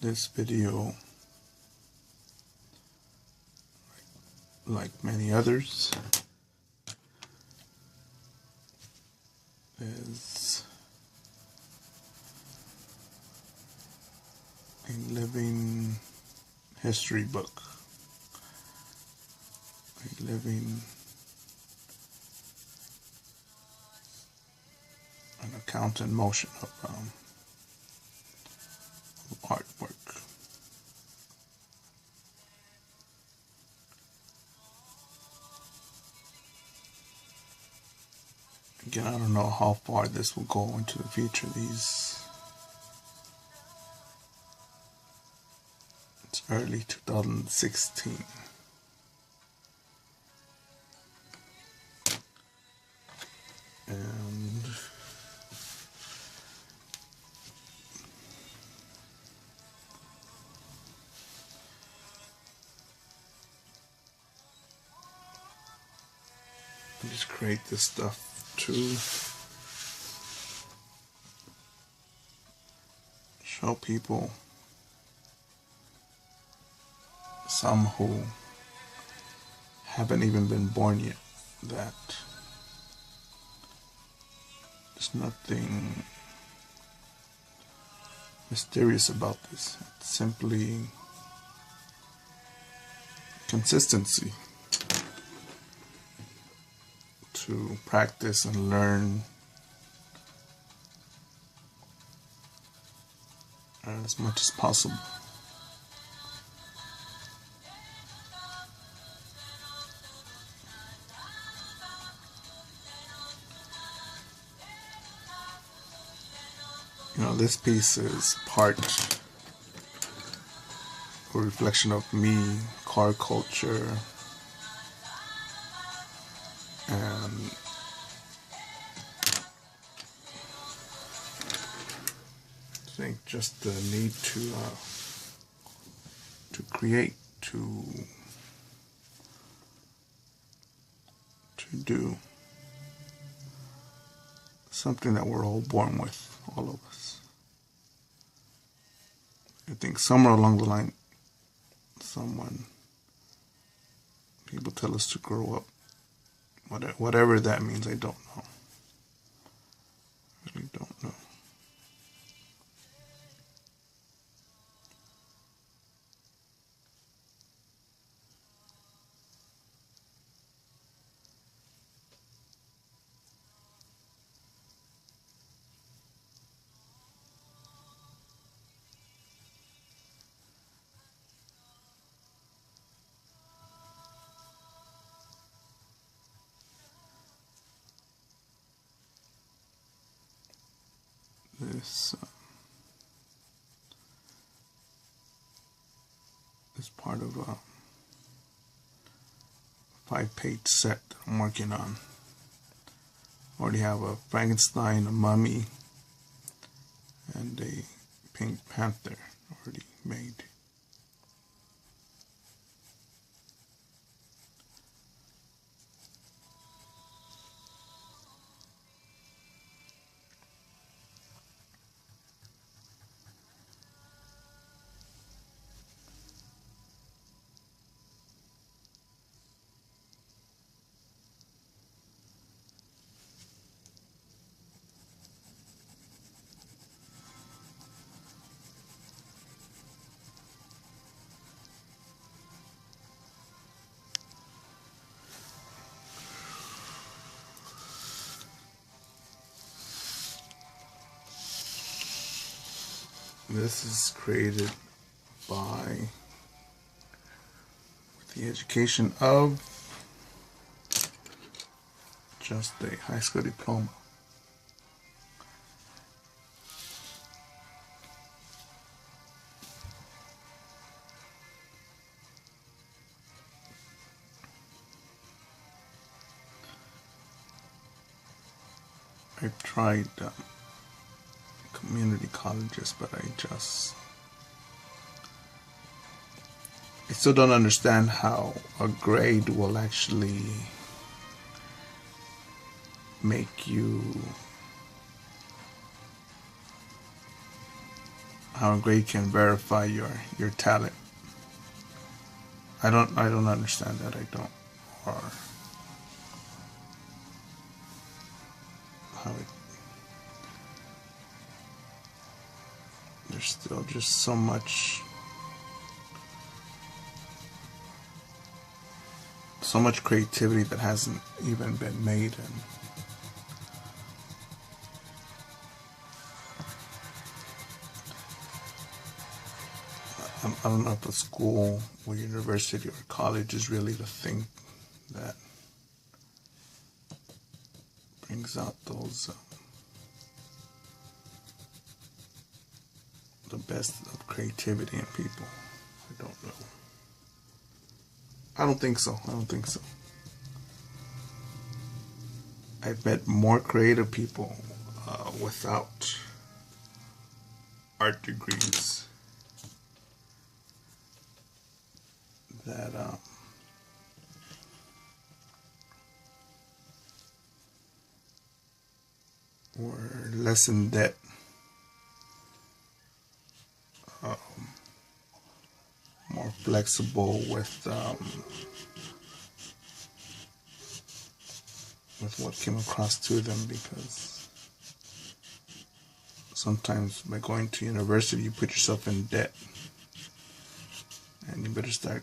This video, like many others, is a living history book, a living an account in motion of artwork. Again, I don't know how far this will go into the future. It's early 2016. And I just create this stuff to show people, some who haven't even been born yet, that there's nothing mysterious about this. It's simply consistency to practice and learn as much as possible. You know, this piece is part a reflection of me, car culture, and I think just the need to create, to do something that we're all born with, all of us. I think somewhere along the line, people tell us to grow up. Whatever that means, I don't know. I really don't know. This is part of a 5-page set that I'm working on. I already have a Frankenstein, a mummy, and a Pink Panther already made. This is created by the education of just a high school diploma. I've tried community colleges, but I still don't understand how a grade will actually make you how a grade can verify your talent. I don't understand that. I don't. Or how it, there's still just so much creativity that hasn't even been made. And I don't know if a school or university or college is really the thing that brings out those the best of creativity in people. I don't know. I don't think so. I've met more creative people without art degrees that were less in debt, more flexible with what came across to them, because sometimes by going to university you put yourself in debt and you better start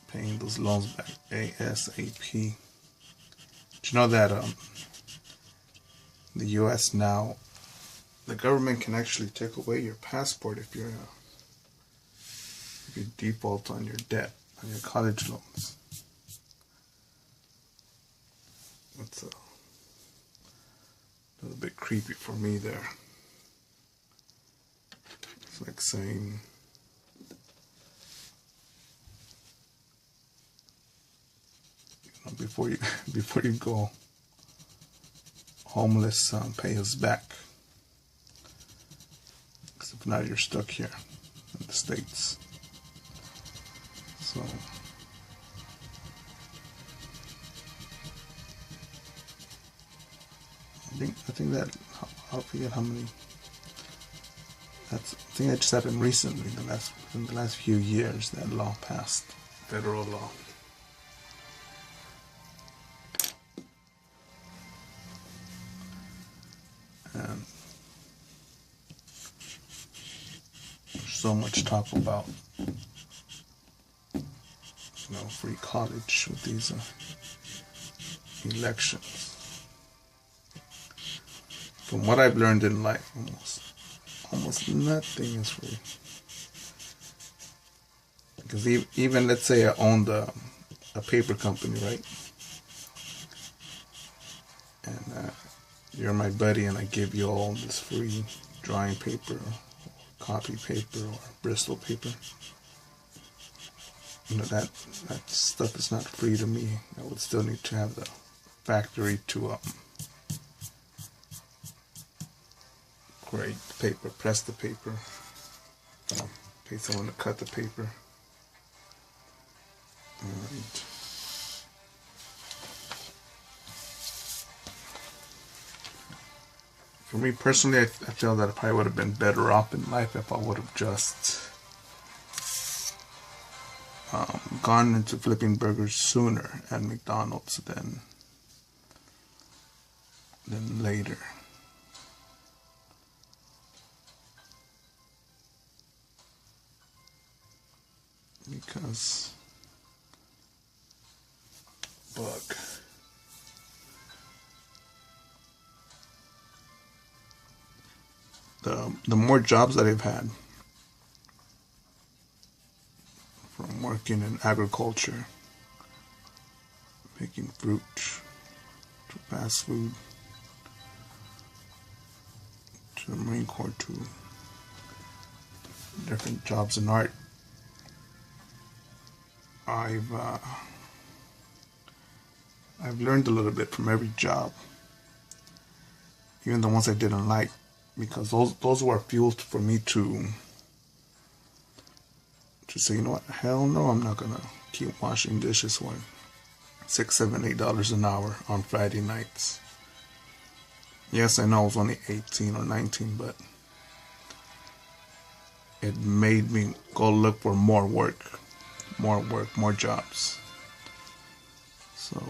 paying those loans back ASAP. Did you know that the US now, the government can actually take away your passport if you default on your debt, on your college loans? That's a little bit creepy for me there. It's like saying, before you go homeless, pay us back. Because if not, you're stuck here in the States. So I think that, I'll forget how many. I think that just happened recently, in the last few years, that law passed, federal law. And there's so much talk about, free college with these elections. From what I've learned in life, almost nothing is free. Because even let's say I owned a paper company, right? And you're my buddy, and I give you all this free drawing paper, or copy paper, or Bristol paper. That stuff is not free to me. I would still need to have the factory to grade the paper, press the paper, pay someone to cut the paper. And for me personally, I feel that I probably would have been better off in life if I would have just gone into flipping burgers sooner at McDonald's than later. Because the more jobs that I've had, from working in agriculture, picking fruit, to fast food, to the Marine Corps, to different jobs in art, I've learned a little bit from every job, even the ones I didn't like, because those were fuel for me to say, you know what, hell no, I'm not gonna keep washing dishes for $6, $7, $8 an hour on Friday nights. Yes, I know I was only 18 or 19, but it made me go look for more work, more jobs. So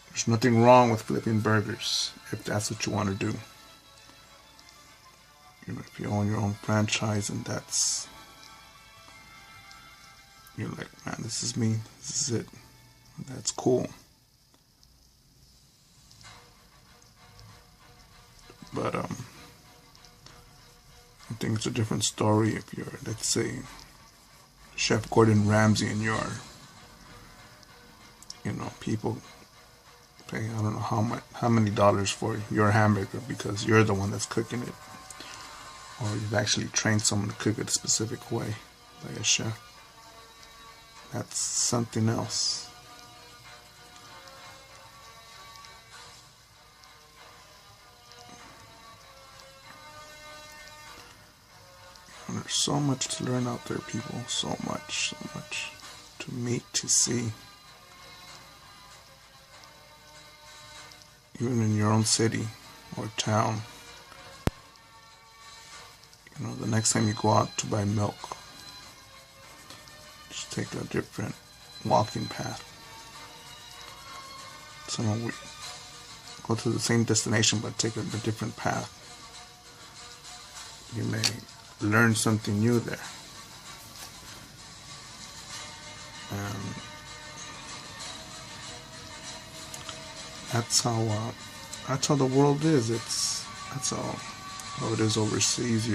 there's nothing wrong with flipping burgers if that's what you want to do. You know, if you own your own franchise and you're like, man, this is me, this is it. That's cool. But I think it's a different story if you're, let's say, Chef Gordon Ramsay and you're, you know, people pay I don't know how many dollars for your hamburger because you're the one that's cooking it, or you've actually trained someone to cook it a specific way, like a chef. That's something else. And there's so much to learn out there, people. So much to meet, to see. Even in your own city or town. You know, the next time you go out to buy milk, just take a different walking path. So we go to the same destination but take a different path. You may learn something new there. And that's how the world is. That's how it is overseas.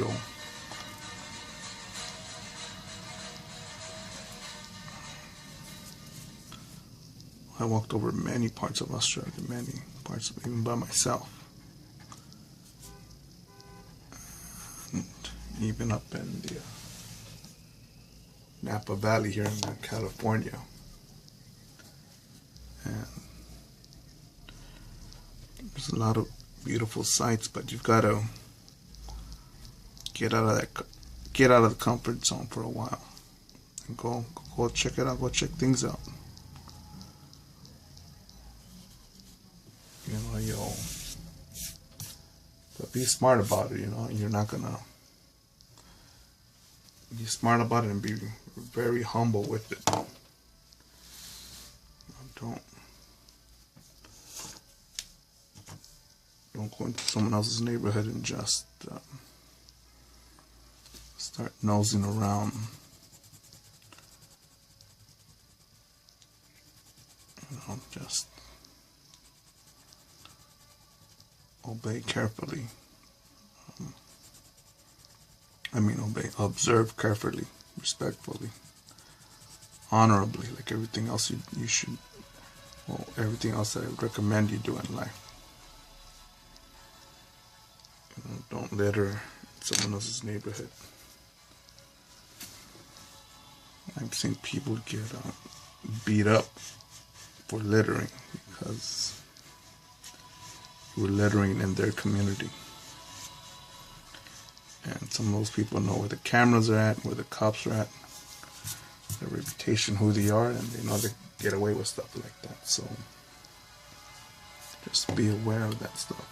I walked over many parts of Australia, many parts of even by myself. And even up in the Napa Valley here in California. And there's a lot of beautiful sights, but you've got to get out of the comfort zone for a while and go check it out, go check things out. You know, but be smart about it. You know, you're not gonna be smart about it and be very humble with it. Don't go into someone else's neighborhood and just start nosing around. You know, just obey carefully. Observe carefully, respectfully, honorably, like everything else you should, well, everything else that I would recommend you do in life. You know, don't litter in someone else's neighborhood. I've seen people get beat up for littering because you were littering in their community. And some of those people know where the cameras are at, where the cops are at, their reputation, who they are, and they know they get away with stuff like that. So just be aware of that stuff.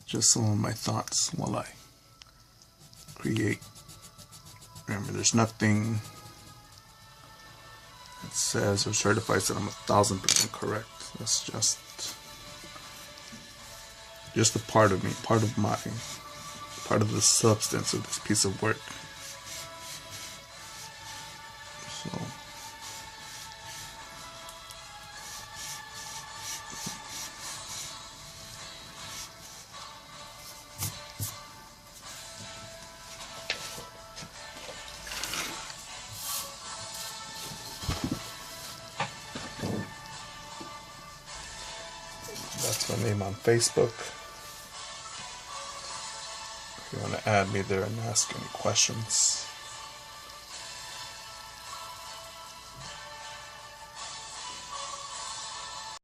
Just some of my thoughts while I create. Remember, there's nothing that says or certifies that I'm 1,000% correct. That's just a part of me, part of the substance of this piece of work. So that's my name on Facebook. If you want to add me there and ask any questions.